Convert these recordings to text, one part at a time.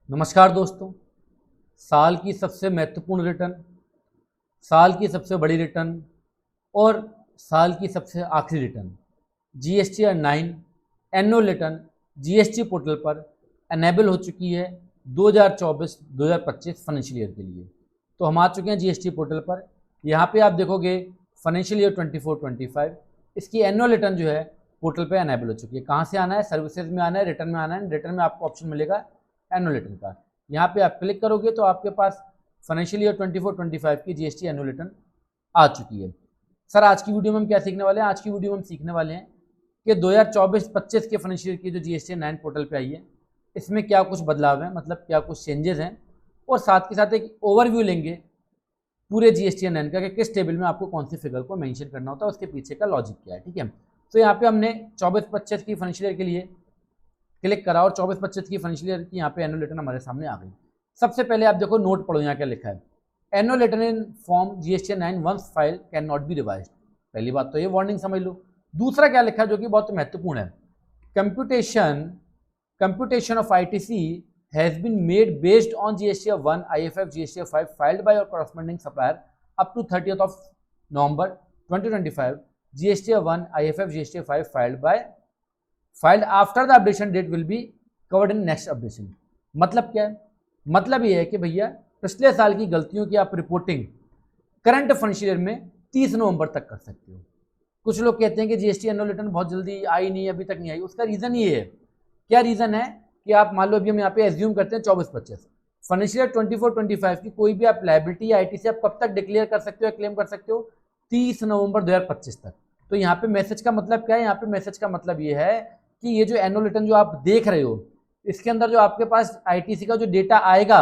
नमस्कार दोस्तों। साल की सबसे महत्वपूर्ण रिटर्न, साल की सबसे बड़ी रिटर्न और साल की सबसे आखिरी return GSTR 9 annual return GST portal पर एनेबल हो चुकी है 2024-2025 फाइनेंशियल ईयर के लिए। तो हम आ चुके हैं जीएसटी पोर्टल पर। यहाँ पे आप देखोगे फाइनेंशियल ईयर 24-25 इसकी एनुअल रिटर्न जो है पोर्टल पे एनेबल हो चुकी है। कहाँ से आना है? सर्विसेज में आना है, रिटर्न में आना है। रिटर्न में आपको ऑप्शन मिलेगा एनुअल रिटर्न का। यहाँ पे आप क्लिक करोगे तो आपके पास फाइनेंशियल ईयर 24-25 की जीएसटी एनुअल रिटर्न आ चुकी है। सर आज की वीडियो में हम क्या सीखने वाले हैं? आज की वीडियो में हम सीखने वाले हैं कि 2024-25 के फाइनेंशियल ईयर की जो जीएसटी 9 पोर्टल पे आई है इसमें क्या कुछ बदलाव है, मतलब क्या कुछ चेंजेस हैं, और साथ के साथ एक ओवरव्यू लेंगे पूरे जीएसटी 9 का कि किस टेबल में आपको कौन सी फिगर को मेंशन करना होता है, उसके पीछे का लॉजिक क्या है। ठीक है, तो यहाँ पे हमने 24-25 की फाइनेंशियल ईयर के लिए क्लिक करा और 24-25 की फाइनेंशियल ईयर की यहाँ पे एनुअल रिटर्न हमारे सामने आ गई। सबसे पहले आप देखो, नोट पढ़ो यहाँ क्या लिखा है। Annual return in form GST 9 once file cannot be revised. पहली बात तो ये वार्निंग समझ लो। दूसरा क्या लिखा है जो कि बहुत महत्वपूर्ण है, computation of ITC has been made based on GSTR 1 IFF GSTR 5 filed by your corresponding supplier up to 30th November 2025। GSTR 1 IFF GSTR 5 filed after the updation date will be covered in next updation. मतलब क्या है? मतलब ये है कि भैया पिछले साल की गलतियों की आप रिपोर्टिंग करंट फाइनेंशियल ईयर में 30 नवंबर तक कर सकते हो। कुछ लोग कहते हैं कि जीएसटी एनुअल रिटर्न बहुत जल्दी आई नहीं, अभी तक नहीं आई। उसका रीजन ये है, क्या रीजन है कि आप मान लो अभी हम यहाँ पे एज्यूम करते हैं 24-25 फाइनेंशियल ईयर 24-25 की कोई भी आप लायबिलिटी या आईटीसी आप कब तक डिक्लेयर कर सकते हो या क्लेम कर सकते हो? 30 नवंबर 2025 तक। तो यहाँ पे मैसेज का मतलब क्या है? यहाँ पे मैसेज का मतलब ये है कि ये जो एनुअल रिटर्न जो आप देख रहे हो इसके अंदर जो आपके पास आईटीसी का जो डेटा आएगा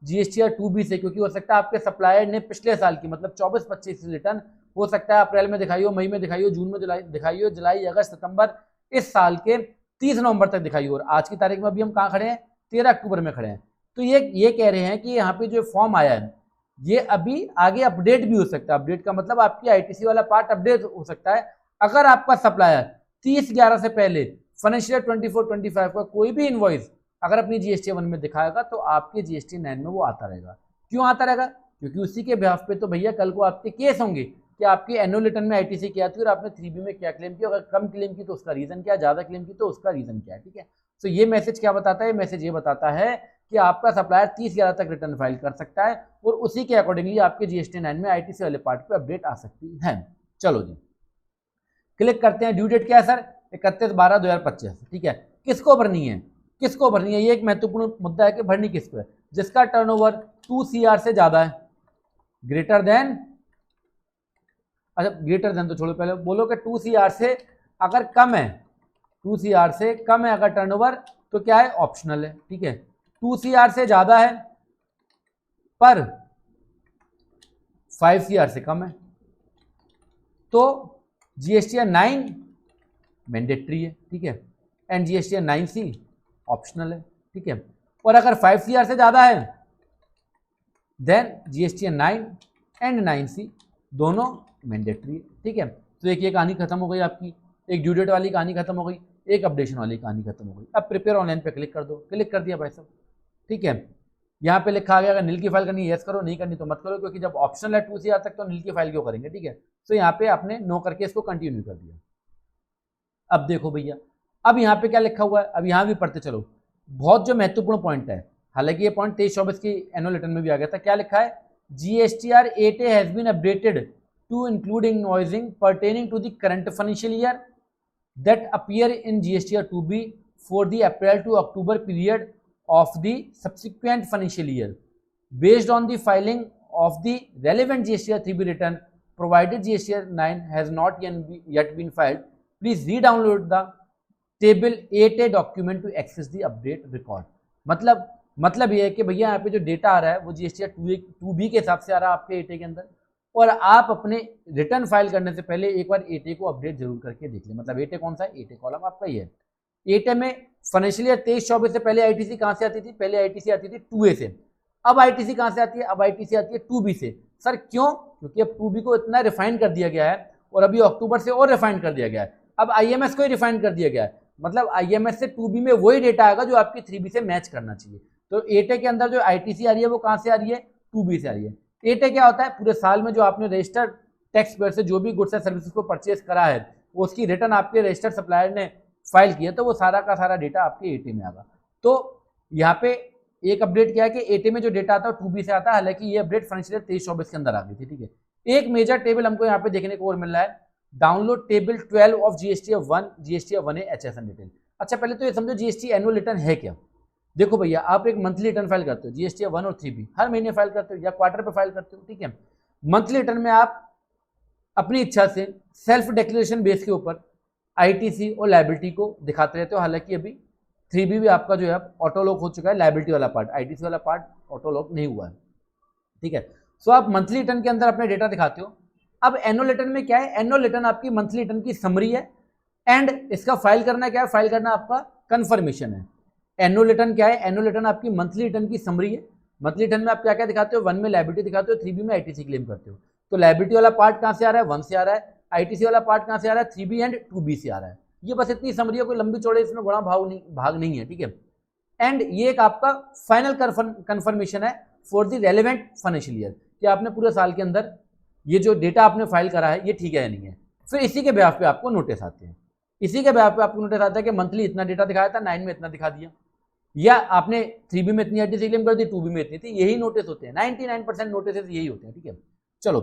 जीएसटीआर 2B से, क्योंकि हो सकता है आपके सप्लायर ने पिछले साल की मतलब 24-25 रिटर्न हो सकता है अप्रैल में दिखाई हो, मई में दिखाई हो, जून में दिखाई हो, जुलाई, अगस्त, सितंबर इस साल के 30 नवंबर तक दिखाई हो। और आज की तारीख में अभी हम कहाँ खड़े हैं? 13 अक्टूबर में खड़े हैं। तो ये कह रहे हैं कि यहाँ पे जो फॉर्म आया है ये अभी आगे अपडेट भी हो सकता है। अपडेट का मतलब आपकी आईटीसी वाला पार्ट अपडेट हो सकता है। अगर आपका सप्लायर 30/11 से पहले फाइनेंशियल 24-25 का कोई भी इनवॉइस अगर अपनी जीएसटी 1 में दिखाएगा तो आपके जीएसटी 9 में वो आता रहेगा। क्यों आता रहेगा? क्योंकि उसी के बिहाफ पे तो भैया कल को आपके केस होंगे कि आपके एनुअल रिटर्न में आईटीसी क्या थी और आपने 3B में क्या क्लेम किया। अगर कम क्लेम की तो उसका रीजन क्या, ज्यादा क्लेम की तो उसका रीजन क्या है। ठीक है, तो ये मैसेज क्या बताता है? मैसेज ये बताता है कि आपका सप्लायर 30/11 तक रिटर्न फाइल कर सकता है और उसी के अकॉर्डिंगली आपके जीएसटी 9 में आईटीसी वाले पार्ट पे अपडेट आ सकती है। चलो जी, क्लिक करते हैं। ड्यू डेट क्या है सर? 31/12/2025। ठीक है, किसको भरनी है? किसको भरनी है? ये एक महत्वपूर्ण मुद्दा है कि भरनी किसको है। जिसका टर्नओवर 2 CR से ज्यादा है, ग्रेटर देन, अच्छा ग्रेटर देन तो छोड़ो, पहले बोलो कि 2 CR से अगर कम है, 2 CR से कम है अगर टर्नओवर तो क्या है? ऑप्शनल है। ठीक है, 2 CR से ज्यादा है पर 5 CR से कम है तो जीएसटीआर 9 मैंडेटरी है। ठीक है, एंड जीएसटीआर 9C ऑप्शनल है। ठीक है, और अगर 5 CR से ज्यादा है देन जीएसटीआर 9 एंड 9C दोनों मैंडेटरी है। ठीक है, तो एक ये कहानी खत्म हो गई आपकी, एक ड्यू डेट वाली कहानी खत्म हो गई, एक अपडेशन वाली कहानी खत्म हो गई। अब प्रिपेयर ऑनलाइन पे क्लिक कर दो। क्लिक कर दिया भाई साहब। ठीक है, यहाँ पे लिखा आ गया अगर नील की फाइल करनी है यस करो, नहीं करनी तो मत करो, क्योंकि जब ऑप्शनल है 2 CR तक तो नील की फाइल क्यों करेंगे। ठीक है, तो यहाँ पे आपने नो करके इसको कंटिन्यू कर दिया। अब देखो भैया, अब यहाँ पे क्या लिखा हुआ है, अब यहाँ भी पढ़ते चलो। बहुत जो महत्वपूर्ण पॉइंट है, हालांकि ये पॉइंट 23-24 की एनुअल रिटर्न में भी आ गया था। क्या लिखा है? GSTR 8A has been updated to include invoicing pertaining to the current financial year that appear in GSTR 2B for the April to October period of the subsequent financial year based on the filing of the relevant GSTR 3B return provided GSTR 9 has not yet been filed. Please re-download the table 8A document to access the update record. मतलब ये है कि भैया यहाँ पे जो data आ रहा है वो जीएसटीआर 2B के हिसाब से आ रहा है आपके 8A के अंदर, और आप अपने रिटर्न फाइल करने से पहले एक बार 8A को अपडेट जरूर करके देख लें। मतलब 8A कौन सा है? 8A कॉलम आपका ही है। 8A में फाइनेंशियल ईयर 23-24 से पहले आईटीसी कहां से आती थी? पहले आईटीसी आती थी 2A से। अब आईटीसी कहां से आती है? अब आईटीसी आती है 2B से। सर क्यों? क्योंकि अब 2B को इतना रिफाइन कर दिया गया है और अभी अक्टूबर से और रिफाइन कर दिया गया है। अब आईएमएस को ही रिफाइन कर दिया गया है, मतलब आईएमएस से 2B में वही डेटा आएगा जो आपकी 3B से मैच करना चाहिए। तो 8A के अंदर जो ITC आ रही है वो कहाँ से आ रही है, 2B से आ रही है। 8A क्या होता है, पूरे साल में जो आपने रजिस्टर्ड टैक्स पेयर से जो भी गुड्स एंड सर्विसेज को परचेज करा है वो उसकी रिटर्न आपके रजिस्टर्ड सप्लायर ने फाइल किया, तो वो सारा का सारा डेटा आपके 8A में आएगा। तो यहाँ पे एक अपडेट क्या है कि 8A में जो डेटा आता है 2B से आता है, हालांकि ये अपडेट फाइनेंशियल 23-24 के अंदर आ गई थी, ठीक है। एक मेजर टेबल हमको यहाँ पे देखने को और मिल रहा है, download table 12 of GSTF 1 GSTF 1A HSN detail. अच्छा पहले तो ये समझो GST एनुअल रिटर्न है क्या। देखो भैया, आप एक मंथली रिटर्न फाइल करते हो GSTF 1 और 3B, हर महीने फाइल करते हो या क्वार्टर पे फाइल करते हो, ठीक है। मंथली रिटर्न में आप अपनी इच्छा से सेल्फ डिक्लेरेशन बेस के ऊपर ITC और लायबिलिटी को दिखाते रहते हो। हालांकि अभी 3B भी आपका जो है ऑटो लॉक हो चुका है, लायबिलिटी वाला पार्ट, ITC वाला पार्ट ऑटो लॉक नहीं हुआ है, ठीक है। सो आप मंथली रिटर्न के अंदर अपने डेटा दिखाते हो। अब एनुअल रिटर्न में क्या है, एनुअल रिटर्न आपकी मंथली रिटर्न की समरी है एंड इसका फाइल करना क्या है, फाइल करना आपका कंफर्मेशन है। एनुअल रिटर्न क्या है, एनुअल रिटर्न आपकी मंथली रिटर्न की समरी है। मंथली रिटर्न में आप क्या क्या दिखाते हो, 1 में लायबिलिटी दिखाते हो, 3B में ITC क्लेम करते हो। तो लायबिलिटी वाला पार्ट कहाँ से आ रहा है, 1 से आ रहा है, ITC वाला पार्ट कहाँ से आ रहा है, 3B एंड 2B से आ रहा है। ये बस इतनी समरी है, कोई लंबी चौड़े इसमें बड़ा भाग नहीं है, ठीक है। एंड ये एक आपका फाइनल कंफर्मेशन है for the relevant financial year, कि आपने पूरे साल के अंदर ये जो डेटा आपने फाइल करा है ये ठीक है या नहीं है। फिर इसी के बेहाफ पे आपको नोटिस आते हैं, इसी के बेहाफ पे आपको नोटिस आता है कि मंथली इतना डेटा दिखाया था, 9 में इतना दिखा दिया, या आपने 3B में इतनी ITC क्लेम कर दी, 2B में इतनी थी। यही नोटिस होते हैं, 99% नोटिस यही होते हैं, ठीक है। चलो,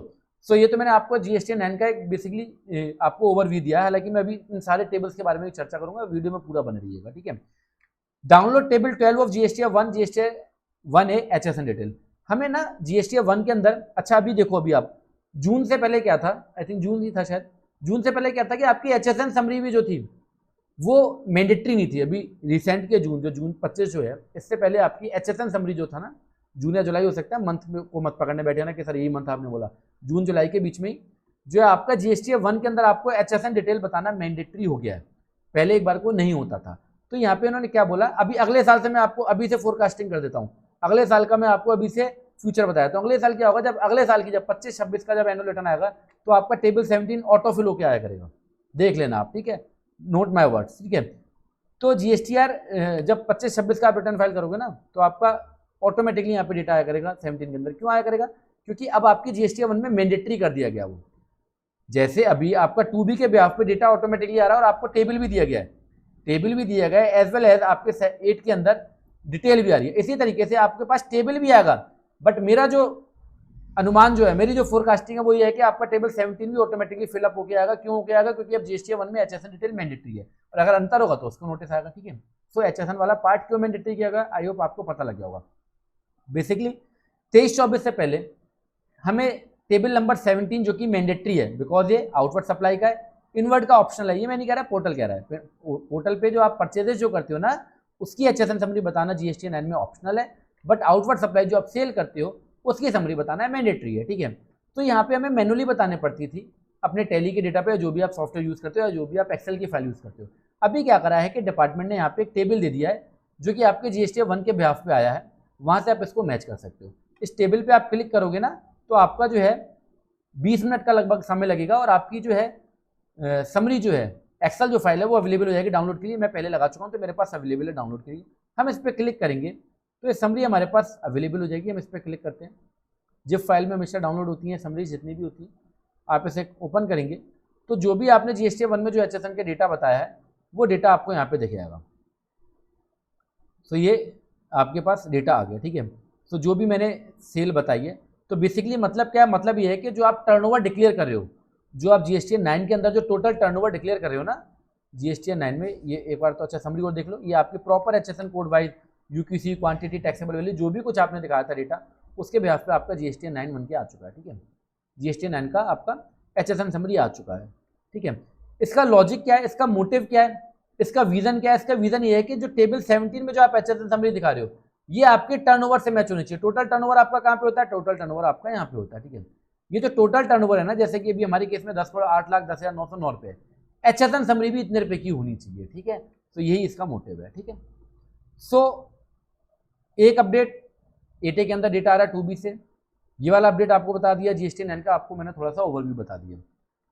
सो ये तो मैंने आपको GST 9 का एक बेसिकली आपको ओवरव्यू दिया है। हालांकि मैं अभी इन सारे टेबल्स के बारे में चर्चा करूंगा, वीडियो में पूरा बने रहिएगा, ठीक है। Download table 12 of GSTF 1 GSTF 1A HSN detail. हमें ना GSTF 1 के अंदर, अच्छा अभी देखो, अभी आप जून से पहले क्या था, आई थिंक जून ही था शायद, जून से पहले क्या था कि आपकी HSN समरी भी जो थी वो मैंडेटरी नहीं थी। अभी रिसेंट के जून 25 जो है, इससे पहले आपकी HSN समरी जो था ना, जून या जुलाई हो सकता है, मंथ को मत पकड़ने बैठे ना कि सर यही मंथ आपने बोला, जून जुलाई के बीच में ही जो है आपका GSTF 1 के अंदर आपको HSN डिटेल बताना मैंडेटरी हो गया है, पहले एक बार को नहीं होता था। तो यहाँ पे उन्होंने क्या बोला, अभी अगले साल से मैं आपको अभी से फोरकास्टिंग कर देता हूँ, अगले साल का मैं आपको अभी से फ्यूचर बताया। तो अगले साल क्या होगा, जब अगले साल की जब 25-26 का जब एनुअल रिटर्न आएगा तो आपका टेबल 17 ऑटोफिल होकर आया करेगा, देख लेना आप, ठीक है, नोट माय वर्ड्स, ठीक है। तो GSTR जब 25-26 का आप रिटर्न फाइल करोगे ना तो आपका ऑटोमेटिकली यहाँ पे डेटा आया करेगा 17 के अंदर। क्यों आया करेगा, क्योंकि अब आपकी GSTF 1 में मैंडेटरी कर दिया गया वो। जैसे अभी आपका 2B के बिहाफ पे डेटा ऑटोमेटिकली आ रहा है और आपको टेबल भी दिया गया है, टेबल भी दिया गया है एज वेल एज आपके 8 के अंदर डिटेल भी आ रही है। इसी तरीके से आपके पास टेबल भी आएगा, बट मेरा जो अनुमान जो है, मेरी जो फोरकास्टिंग है वो ये है कि आपका टेबल 17 भी ऑटोमेटिकली फिलअप होकर आएगा। क्यों होकर आएगा, क्योंकि अब GSTF 1 में HSN डिटेल मैंडेटरी है, और अगर अंतर होगा तो उसको नोटिस आएगा, ठीक है। सो HSN वाला पार्ट क्यों मैंडेटरी किया गया, आई होप आपको पता लग गया होगा। बेसिकली 23-24 से पहले हमें टेबल नंबर 17 जो कि मैंडेटरी है, बिकॉज ये आउटवर्ड सप्लाई का है, इनवर्ड का ऑप्शनल है। ये मैं नहीं कह रहा, पोर्टल कह रहा है, पोर्टल पे जो आप परचेजेस जो करते हो ना उसकी HSN समरी बताना GST 9 में ऑप्शनल है, बट आउटवर्ड सप्लाई जो आप सेल करते हो उसकी समरी बताना है मैंडेटरी है, ठीक है। तो यहाँ पे हमें मैनुअली बताने पड़ती थी अपने टैली के डेटा पे, जो भी आप सॉफ्टवेयर यूज करते हो या जो भी आप एक्सेल की फाइल यूज करते हो। अभी क्या करा है कि डिपार्टमेंट ने यहाँ पे एक टेबल दे दिया है जो कि आपके GSTF 1 के बिहाफ पे आया है, वहाँ से आप इसको मैच कर सकते हो। इस टेबल पे आप क्लिक करोगे ना तो आपका जो है 20 मिनट का लगभग समय लगेगा और आपकी जो है समरी जो है एक्सेल जो फाइल है वो अवेलेबल हो जाएगी डाउनलोड के लिए। मैं पहले लगा चुका हूँ तो मेरे पास अवेलेबल है डाउनलोड के लिए। हम इस पर क्लिक करेंगे तो ये समरी हमारे पास अवेलेबल हो जाएगी। हम इस पर क्लिक करते हैं, जिप फाइल में हमेशा डाउनलोड होती हैं समरी जितनी भी होती है, आप इसे ओपन करेंगे तो जो भी आपने GSTF 1 में जो HSN के डेटा बताया है वो डेटा आपको यहाँ पे दिख जाएगा। सो ये आपके पास डेटा आ गया, ठीक है। सो जो भी मैंने सेल बताई है, तो बेसिकली मतलब क्या है, मतलब ये है कि जो आप टर्नओवर डिक्लेयर कर रहे हो, जो आप GST 9 के अंदर जो टोटल टर्नओवर डिक्लेयर कर रहे हो ना GST 9 में, ये एक बार तो अच्छा समरी को देख लो, ये आपके proper HSN code wise UQC quantity taxable value जो भी कुछ आपने दिखाया था डेटा उसके बिहाफ पे आपका GST 9 बन के आ चुका है, ठीक है। GST 9 का आपका HSN समरी आ चुका है, ठीक है। इसका लॉजिक क्या है, इसका मोटिव क्या है, इसका विजन क्या है? इसका विजन ये है कि जो टेबल 17 में जो आप HSN समरी दिखा रहे हो ये आपके टर्नओवर से मैच होनी चाहिए। टोटल टर्नओवर आपका कहाँ पे होता है, टोटल टर्नओवर आपका यहाँ पे होता है, ठीक है। ये जो टोटल टर्नओवर है ना, जैसे कि अभी हमारे केस में 10,08,10,909 रुपए है, HSN समरी भी इतने रुपए की होनी चाहिए, ठीक है। तो यही इसका मोटिव है, ठीक है। सो एक अपडेट 8A के अंदर डेटा आ रहा है 2B से, ये वाला अपडेट आपको बता दिया। GST 9 का आपको मैंने थोड़ा सा ओवरव्यू बता दिया।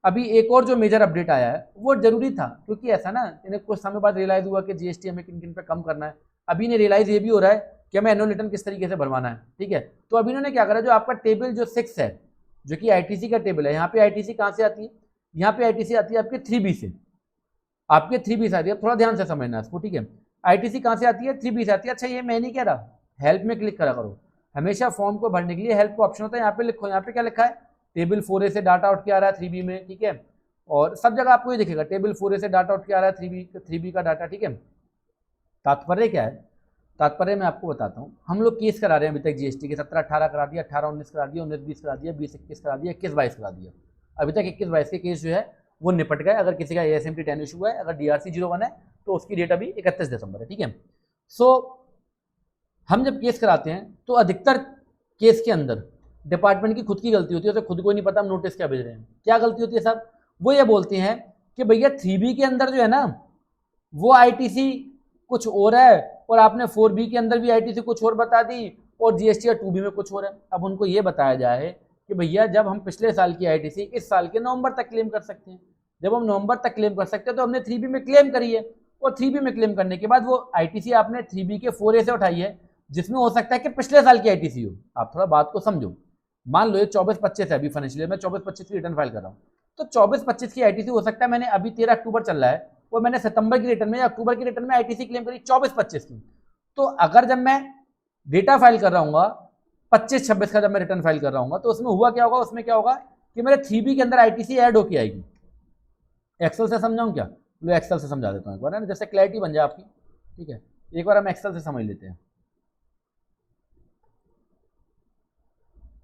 अभी एक और जो मेजर अपडेट आया है वो जरूरी था, क्योंकि ऐसा ना इन्हें कुछ समय बाद रियलाइज हुआ कि GST हमें किन किन पे कम करना है। अभी इन्हें रियलाइज ये भी हो रहा है कि हमें एनुअल रिटर्न किस तरीके से भरवाना है, ठीक है। तो अभी इन्होंने क्या करा, जो आपका टेबल जो 6 है, जो कि आईटीसी का टेबल है, यहाँ पे आईटीसी कहाँ से आती है, यहाँ पे आईटीसी आती है आपके 3B से, आपके 3B से आती है, थोड़ा ध्यान से समझना इसको, ठीक है। आईटीसी कहाँ से आती है, 3B से आती है। अच्छा ये मैं नहीं कह रहा, हेल्प में क्लिक करा करो, हमेशा फॉर्म को भरने के लिए हेल्प का ऑप्शन होता है, यहाँ पे लिखो, यहाँ पे क्या लिखा है, टेबल 4A से डाटा आउट किया आ रहा है 3B में, ठीक है। और सब जगह आपको ये दिखेगा टेबल 4A से डाटा आउट किया आ रहा है 3B का डाटा, ठीक है। तात्पर्य क्या है, तात्पर्य मैं आपको बताता हूँ। हम लोग केस करा रहे हैं अभी तक जीएसटी के, 17-18 करा दिया, 18-19 करा दिया, 19-20 करा दिया, 20-21 करा दिया, 21-22 करा दिया। अभी तक 21-22 के केस जो है वो निपट गए। अगर किसी का ASMT 10 इशू है, अगर DRC 01 है तो उसकी डेट अभी 31 दिसंबर है, ठीक है। सो हम जब केस कराते हैं तो अधिकतर केस के अंदर डिपार्टमेंट की खुद की गलती होती है, तो खुद को नहीं पता हम नोटिस क्या भेज रहे हैं। क्या गलती होती है साहब, वो ये बोलते हैं कि भैया 3B के अंदर जो है ना वो ITC कुछ और है, और आपने 4B के अंदर भी ITC कुछ और बता दी, और GST 2B में कुछ और है। अब उनको ये बताया जाए कि भैया जब हम पिछले साल की ITC इस साल के नवंबर तक क्लेम कर सकते हैं, जब हम नवंबर तक क्लेम कर सकते हैं तो हमने 3B में क्लेम करी है, और 3B में क्लेम करने के बाद वो ITC आपने 3B के 4A से उठाई है, जिसमें हो सकता है कि पिछले साल की ITC हो। आप थोड़ा बात को समझो, मान लो ये 24-25 है अभी फाइनेंशियल ईयर में, 24-25 की रिटर्न फाइल कर रहा हूँ, तो 24-25 की ITC हो सकता है मैंने अभी 13 अक्टूबर चल रहा है, और मैंने सितंबर की रिटर्न में या अक्टूबर की रिटर्न में ITC क्लेम करी 24-25 की। तो अगर जब मैं डेटा फाइल कर रहा हूँ 25-26 का, जब मैं रिटर्न फाइल कर रहा हूँ, तो उसमें हुआ क्या होगा, उसमें क्या होगा कि मेरे 3B के अंदर ITC ऐड होके आएगी। एक्सेल से समझाऊं क्या, लो एक्सेल से समझा देता हूँ एक बार, है ना, जैसे क्लैरिटी बन जाए आपकी, ठीक है। एक बार हम एक्सेल से समझ लेते हैं।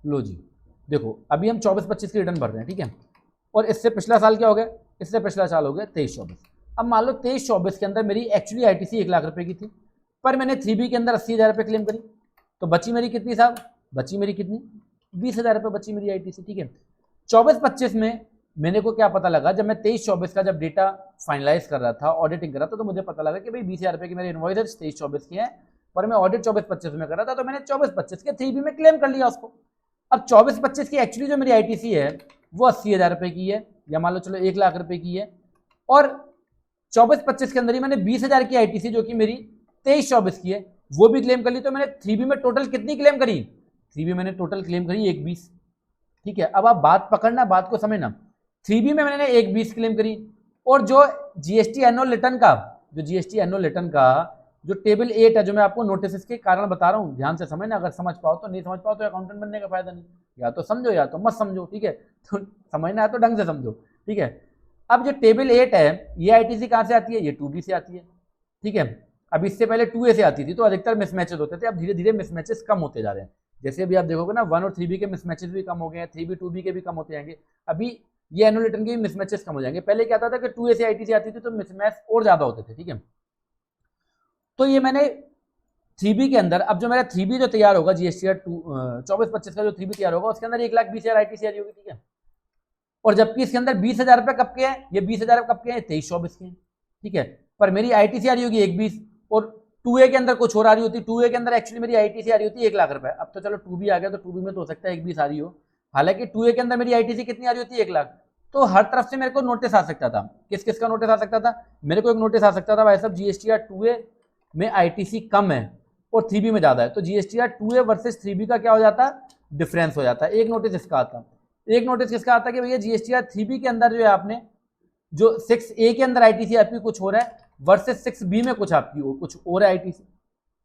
लो जी देखो, अभी हम 24-25 की रिटर्न भर रहे हैं, ठीक है, और इससे पिछला साल क्या हो गया, इससे पिछला साल हो गया 23-24। अब मान लो 23-24 के अंदर मेरी एक्चुअली ITC 1 लाख रुपए की थी, पर मैंने 3B के अंदर 80,000 रुपये क्लेम करी, तो बची मेरी कितनी साहब, बची मेरी कितनी, 20,000 रुपये बची मेरी ITC, ठीक है। 24-25 में मैंने को क्या पता लगा, जब मैं 23-24 का जब डेटा फाइनलाइज कर रहा था, ऑडिटिंग कर रहा था, तो मुझे पता लगा कि भाई 20,000 रुपये की मेरे इनवॉइस 23-24 की है, पर मैं ऑडिट 24-25 में कर रहा था, तो मैंने 24-25 के 3B में क्लेम कर लिया उसको। अब 24-25 की एक्चुअली जो मेरी ITC है वो 80,000 रुपये की है, या मान लो चलो 1 लाख रुपए की है, और 24-25 के अंदर ही मैंने 20,000 की ITC जो कि मेरी 23-24 की है वो भी क्लेम कर ली। तो मैंने 3B में टोटल कितनी क्लेम करी, 3B मैंने टोटल क्लेम करी 120, ठीक है। अब आप बात पकड़ना, बात को समझना, 3B में मैंने 120 क्लेम करी, और जो GST एनुअल रिटर्न का, जो GST एनुअल रिटर्न का जो टेबल 8 है, जो मैं आपको नोटिस के कारण बता रहा हूँ, ध्यान से समझना, अगर समझ पाओ तो, नहीं समझ पाओ तो अकाउंटेंट बनने का फायदा नहीं, या तो समझो या तो मत समझो, ठीक है। तो समझना है तो ढंग से समझो, ठीक है। अब जो टेबल 8 है ये ITC कहाँ से आती है, ये 2B से आती है, ठीक है। अब इससे पहले 2A से आती थी, तो अधिकतर मिसमैचेस होते थे, अब धीरे धीरे मिसमैचेस कम होते जा रहे हैं। जैसे अभी आप देखोगे ना 1 और 3B के मिसमैचेस भी कम हो गए हैं, 3B 2B के भी कम होते जाएंगे, अभी ये एनुअल रिटर्न के भी मिसमैचेस कम हो जाएंगे। पहले क्या आता था कि 2A से ITC आती थी तो मिसमैच और ज्यादा होते थे, ठीक है। तो ये मैंने 3B के अंदर, अब जो मेरा 3B जो तैयार होगा GST 24-25 का जो 3B तैयार होगा, उसके अंदर 1,20,000 ITC आ रही होगी, ठीक है। और जबकि इसके अंदर 20,000 रुपए कब के हैं, ये 20,000 कब के हैं, 23-24 के हैं, ठीक है। पर मेरी ITC आ रही होगी 1,20, और 2A के अंदर कुछ और आ रही होती, 2A के अंदर एक्चुअली मेरी ITC आ रही होती 1 लाख रुपए। अब तो चलो 2B आ गया, तो 2B में तो हो सकता है 1,20 आ रही हो, हालांकि 2A के अंदर मेरी ITC कितनी आ रही होती 1 लाख। तो हर तरफ से मेरे को नोटिस आ सकता था, किस किस का नोटिस आ सकता था, मेरे को एक नोटिस आ सकता था भाई साहब GST 2A में ITC कम है और 3B में ज्यादा है, तो GST 2A वर्सेस 3B का क्या हो जाता, डिफरेंस हो जाता है। एक नोटिस इसका आता, एक नोटिस किसका आता कि भैया GST 3B के अंदर जो है आपने जो 6A के अंदर ITC आपकी कुछ हो रहा है वर्सेस 6B में कुछ आपकी कुछ और है ITC,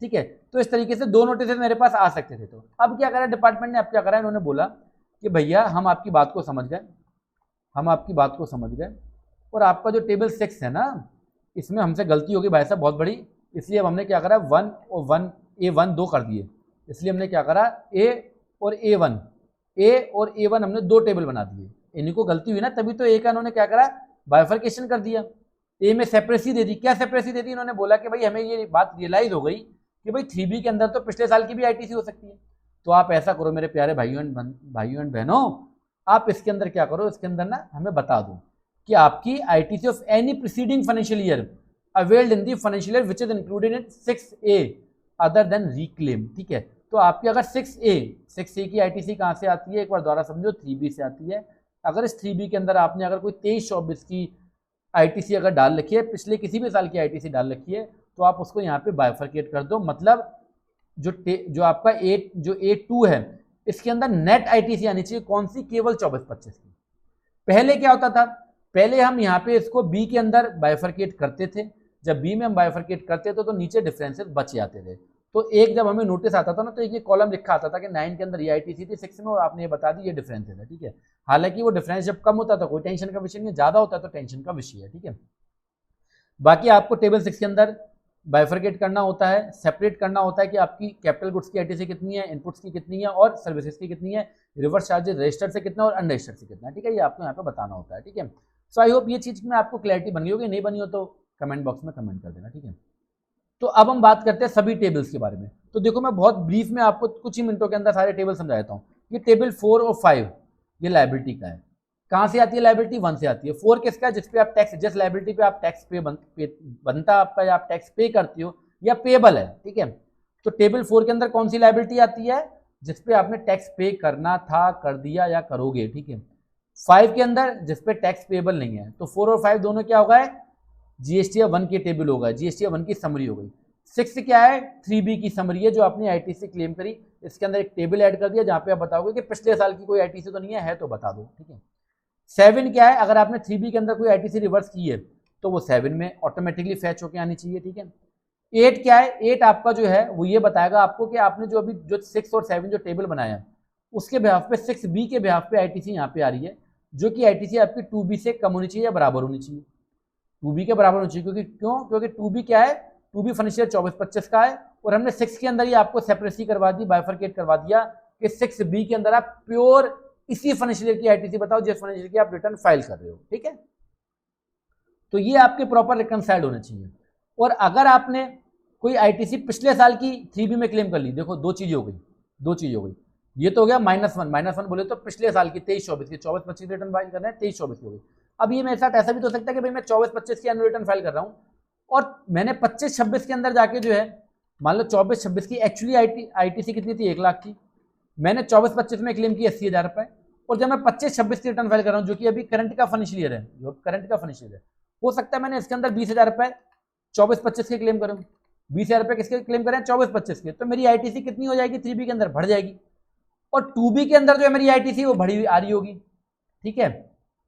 ठीक है। तो इस तरीके से दो नोटिस मेरे पास आ सकते थे। तो अब क्या करा डिपार्टमेंट ने, अब क्या करा, इन्होंने बोला कि भैया हम आपकी बात को समझ गए, हम आपकी बात को समझ गए, और आपका जो टेबल 6 है ना, इसमें हमसे गलती होगी भाई साहब बहुत बड़ी, इसलिए अब हमने क्या करा 1 और 1 A1 2 कर दिए, इसलिए हमने क्या करा A और A1, A और A1 हमने 2 टेबल बना दिए। इन्हीं को गलती हुई ना, तभी तो A का इन्होंने क्या करा बाइफर्केशन कर दिया, A में सेपरेसी दे दी। क्या सेपरेसी दे दी, इन्होंने बोला कि भाई हमें ये बात रियलाइज हो गई कि भाई 3B के अंदर तो पिछले साल की भी ITC हो सकती है। तो आप ऐसा करो मेरे प्यारे भाइयों एंड बहनों, आप इसके अंदर क्या करो, इसके अंदर ना हमें बता दो कि आपकी ITC of any preceding financial year availed in the financial year which is included in 6A other than reclaim, ठीक है। तो आपकी अगर 6A की ITC कहाँ से आती है, एक बार दोबारा समझो, 3B से आती है। अगर इस 3B के अंदर आपने अगर कोई 23-24 की ITC अगर डाल रखी है, पिछले किसी भी साल की ITC डाल रखी है, तो आप उसको यहाँ पे बाइफरकेट कर दो, मतलब जो आपका जो A2 है इसके अंदर नेट आईटीसी आनी चाहिए कौन सी, केवल 24-25 की। पहले क्या होता था, पहले हम यहाँ पे इसको बी के अंदर बाइफरकेट करते थे, जब बी में हम बाइफरकेट करते थे तो नीचे डिफरेंसेस बच जाते थे। तो एक जब हमें नोटिस आता था ना तो एक ये कॉलम लिखा आता था कि 9 के अंदर ये आईटीसी थी, 6 में और आपने ये बता दी ये डिफरेंसेस है, ठीक है। हालांकि वो डिफरेंस जब कम होता था कोई टेंशन का विषय नहीं है, ज्यादा होता है तो टेंशन का विषय है, ठीक है। बाकी आपको टेबल 6 के अंदर बाइफरकेट करना होता है, सेपरेट करना होता है कि आपकी कैपिटल गुड्स की आईटीसी कितनी है, इनपुट्स की कितनी है और सर्विसेज की कितनी है, रिवर्स चार्जेस रजिस्टर्ड से कितना और अनरजिस्टर्ड से कितना है, ठीक है। ये आपको यहाँ पे बताना होता है, ठीक है। सो आई होप ये चीज में आपको क्लैरिटी बन गई होगी, नहीं बनी हो तो कमेंट बॉक्स में कमेंट कर देना, ठीक है। तो अब हम बात करते हैं सभी टेबल्स के बारे में। तो देखो मैं बहुत ब्रीफ में आपको कुछ ही मिनटों के अंदर सारे टेबल समझा देता हूँ। ये टेबल 4 और 5 ये लायबिलिटी का है। कहाँ से आती है लायबिलिटी, 1 से आती है। 4 किसका है, जिसपे आप टैक्स, जिस लायबिलिटी पे आप टैक्स बनता आपका या आप टैक्स पे करती हो या पेबल है, ठीक है। तो टेबल 4 के अंदर कौन सी लायबिलिटी आती है, जिसपे आपने टैक्स पे करना था, कर दिया या करोगे, ठीक है। 5 के अंदर जिसपे टैक्स पेबल नहीं है। तो 4 और 5 दोनों क्या होगा, जीएसटी 1 के टेबल होगा, जीएसटी 1 की समरी हो गई। 6 क्या है, 3B की समरी है जो आपने आईटीसी क्लेम करी, इसके अंदर एक टेबल ऐड कर दिया जहां पे आप बताओगे कि पिछले साल की कोई आईटीसी तो नहीं है तो बता दो, ठीक है। 7 क्या है, अगर आपने 3B के अंदर कोई आईटीसी रिवर्स की है तो वो 7 में ऑटोमेटिकली फैच होकर आनी चाहिए, ठीक है। 8 क्या है, 8 आपका जो है वो ये बताएगा आपको कि आपने जो अभी जो 6 और 7 जो टेबल बनाया है उसके बिहाफ पे 6B के बिहाफ पे आईटीसी यहाँ पे आ रही है, जो कि आईटीसी आपकी 2B से कम होनी चाहिए या बराबर होनी चाहिए, 2B के बराबर होनी चाहिए। क्योंकि 2B क्या है, 2B फाइनेंशियल 24-25 का है और हमने 6 के अंदर ही आपको सेपरेसी करवा दी, बाइफरकेट करवा दिया कि 6B के अंदर आप प्योर इसी फाइनेंशियल की आईटीसी बताओ जिस फाइनेंशियल की आप रिटर्न फाइल कर रहे हो, ठीक है। तो ये आपके प्रॉपर रिकनसाइल्ड होने चाहिए। और अगर आपने कोई आईटीसी पिछले साल की 3B में क्लेम कर ली, देखो दो चीजें हो गई, ये तो हो गया -1 बोले तो पिछले साल की 23-24 की, 24-25 रिटर्न फाइल कर रहे हैं, 23-24 की हो गई। अब ये मेरे साथ ऐसा भी तो हो सकता है कि भाई मैं 24-25 की एनुअल रिटर्न फाइल कर रहा हूँ और मैंने 25-26 के अंदर जाके जो है, मान लो 24-26 की एक्चुअली आईटीसी कितनी थी, 1 लाख की, मैंने 24-25 में क्लेम की 80,000 रुपए, और जब मैं 25-26 की रिटर्न फाइल कर रहा हूँ जो कि अभी करंट का फाइनेंशियल है, हो सकता है मैंने इसके अंदर 20,000 रुपए 24-25 के क्लेम करूँ, 20,000 रुपए किसके क्लेम करें, 24-25 के, तो मेरी आईटीसी कितनी हो जाएगी, 3B के अंदर बढ़ जाएगी, और 2B के अंदर जो है मेरी आईटीसी वो बढ़ी आ रही होगी, ठीक है।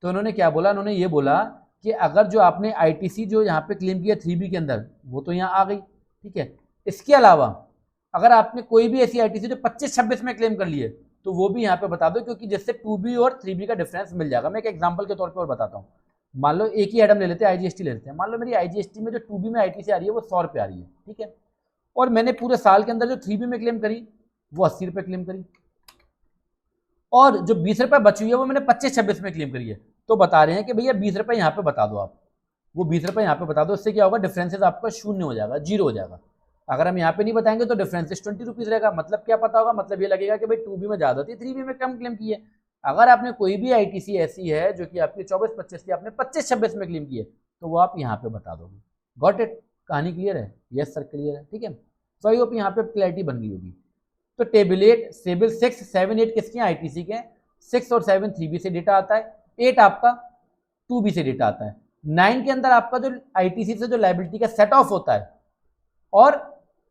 तो उन्होंने क्या बोला, उन्होंने ये बोला कि अगर जो आपने आईटीसी जो यहाँ पे क्लेम किया 3B के अंदर वो तो यहाँ आ गई, ठीक है। इसके अलावा अगर आपने कोई भी ऐसी आईटीसी जो 25-26 में क्लेम कर लिए तो वो भी यहाँ पे बता दो, क्योंकि जिससे 2B और 3B का डिफरेंस मिल जाएगा। मैं एक एग्जांपल के तौर पे और बताता हूँ, मान लो एक ही आइटम ले लेते हैं, आईजीएसटी ले लेते हैं। मान लो मेरी आईजीएसटी में जो 2B में आईटीसी आ रही है वो 100 रुपये आ रही है, ठीक है, और मैंने पूरे साल के अंदर जो 3B में क्लेम करी वो 80 रुपये क्लेम करी, और जो 20 रुपये बची हुई है वो मैंने 25-26 में क्लेम करी है। तो बता रहे हैं कि भैया 20 रुपये यहाँ पे बता दो, आप वो 20 रुपये यहाँ पे बता दो, इससे क्या होगा, डिफरेंसेस आपका शून्य हो जाएगा, 0 हो जाएगा। अगर हम यहाँ पे नहीं बताएंगे तो डिफरेंसेस 20 रुपीज रहेगा। मतलब क्या पता होगा, मतलब ये लगेगा कि भाई 2B में ज्यादा थी, 3B में कम क्लेम की है। अगर आपने कोई भी आईटीसी ऐसी है जो कि आपकी 24-25 की आपने 25-26 में क्लेम की है तो वो आप यहाँ पे बता दोगे। गॉट इट, कहानी क्लियर है, यस सर क्लियर है, ठीक है। सो आई होप यहाँ पे क्लैरिटी बन गई होगी। तो टेबल 6, 7, 8 किसके आईटीसी के, 6 और 7 3B से डेटा आता है, 8 आपका 2B से डेटा आता है, 9 के अंदर आपका जो आईटीसी से जो लायबिलिटी का सेट ऑफ होता है और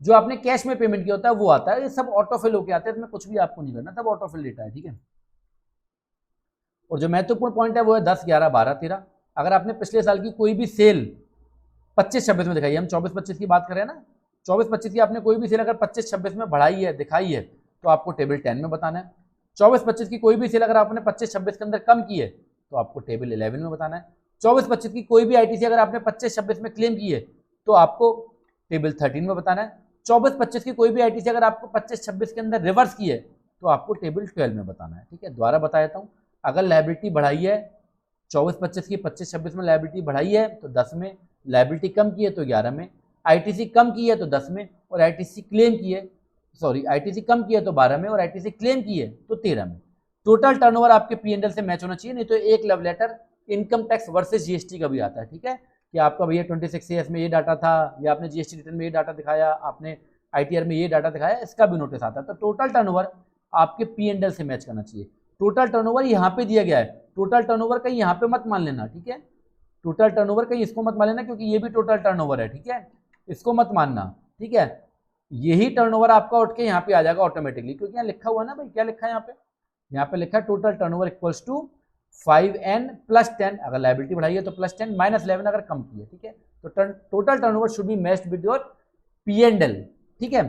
जो आपने कैश में पेमेंट किया होता है वो आता है। ये सब ऑटोफिल होके आते हैं, इसमें कुछ भी आपको नहीं करना, सब ऑटोफिल डेटा है, ठीक है। और जो महत्वपूर्ण पॉइंट है वो है 10, 11, 12, 13। अगर आपने पिछले साल की कोई भी सेल 25-26 में दिखाई है, हम 24-25 की बात कर रहे हैं ना, 24-25 की आपने कोई भी सेल अगर 25-26 में बढ़ाई है, दिखाई है, तो आपको टेबल 10 में बताना है। 24-25 की कोई भी सेल अगर आपने 25-26 के अंदर कम की है तो आपको टेबल 11 में बताना है। 24-25 की कोई भी आईटीसी अगर आपने 25-26 में क्लेम की है तो आपको टेबल 13 में बताना है। 24-25 की कोई भी आईटीसी अगर आपको 25-26 के अंदर रिवर्स की है तो आपको टेबल 12 में बताना है, ठीक है। दोबारा बता देता हूँ, अगर लायबिलिटी बढ़ाई है 24-25 की 25-26 में लायबिलिटी बढ़ाई है तो 10 में, लायबिलिटी कम की है तो 11 में, आईटीसी कम की है तो 10 में, और आईटीसी क्लेम की है, सॉरी आईटीसी कम की है तो 12 में, और आईटीसी क्लेम की है तो 13 में। टोटल टर्नओवर आपके पीएनएल से मैच होना चाहिए, नहीं तो एक love letter income tax versus GST का भी आता है, ठीक है, कि आपका भैया 26 ईयर्स में ये डाटा था, या आपने जीएसटी रिटर्न में ये डाटा दिखाया, आपने आईटीआर में ये डाटा दिखाया, इसका भी नोटिस आता है। तो टोटल टर्नओवर आपके पीएनएल से मैच करना चाहिए। टोटल टर्नओवर यहाँ पे दिया गया है, टोटल टर्नओवर कहीं यहाँ पे मत मान लेना, ठीक है, टोटल टर्नओवर कहीं इसको मत मान लेना क्योंकि ये भी टोटल टर्नओवर है, ठीक है, इसको मत मानना, ठीक है, यही टर्नओवर आपका उठ के यहाँ पे आ जाएगा ऑटोमेटिकली, क्योंकि यहाँ लिखा हुआ ना भाई, क्या लिखा है यहाँ पे लिखा है total turnover equals to 5n plus 10, अगर लाइबिलिटी बढ़ाई है तो प्लस 10 माइनस 11 अगर कम की है, ठीक है। तो total turnover should be matched with your P&L, ठीक है,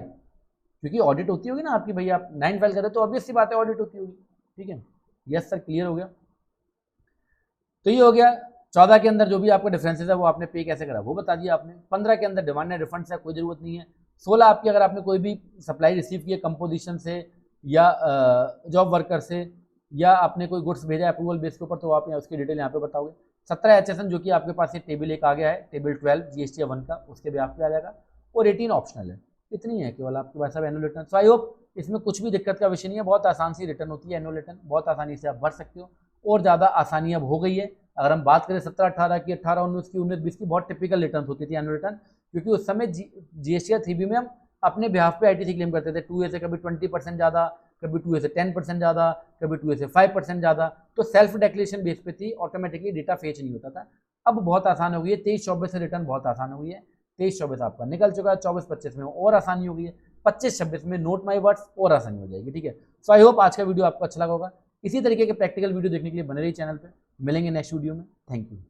क्योंकि ऑडिट होती होगी ना आपकी, भैया आप 9 फाइल कर रहे हो तो ऑब्वियस सी बात है ऑडिट होती होगी, ठीक है। यस सर, क्लियर हो गया। तो ये हो गया 14 के अंदर जो भी आपका डिफरेंसेस है वो आपने पे कैसे करा वो बता दिया आपने। 15 के अंदर डिमांड एंड रिफंड से कोई जरूरत नहीं है। 16 आपकी अगर आपने कोई भी सप्लाई रिसीव की है कंपोजिशन से या जॉब वर्कर से या आपने कोई गुड्स भेजा अप्रूवल बेस के ऊपर, तो आप यहाँ उसकी डिटेल यहाँ पे बताओगे। 17 HSN जो कि आपके पास ये टेबल एक आ गया है, टेबल 12 GST 1 का, उसके भी आप पे आ जाएगा। और 18 ऑप्शनल है, इतनी है केवल आपके पास अब annual return. So I hope इसमें कुछ भी दिक्कत का विषय नहीं है, बहुत आसान सी रिटर्न होती है एनुअल रिटर्न, बहुत आसानी से आप भर सकते हो और ज़्यादा आसानी अब हो गई है। अगर हम बात करें 17-18 की, 18-19 की, 19-20 की, बहुत टिपिकल रिटर्न होती थी एनुअल रिटर्न, क्योंकि उस समय GST 3B में हम अपने बिहाफ पे ITC क्लेम करते थे 2A से कभी 20% ज़्यादा, कभी 2A से 10% ज़्यादा, कभी 2A से 5% ज़्यादा, तो सेल्फ डिक्लेरेशन बेस पे थी, ऑटोमेटिकली डेटा फेच नहीं होता था। अब बहुत आसान हो गई है, 23-24 से रिटर्न बहुत आसान हो गई है। 23-24 आपका निकल चुका है, 24-25 में और आसानी हो गई है, 25-26 में नोट माई वर्ड्स और आसानी हो जाएगी, ठीक है। सो आई होप आज का वीडियो आपको अच्छा लगा होगा। इसी तरीके के प्रैक्टिकल वीडियो देखने के लिए बने रहिए चैनल पे। मिलेंगे नेक्स्ट वीडियो में। Thank you.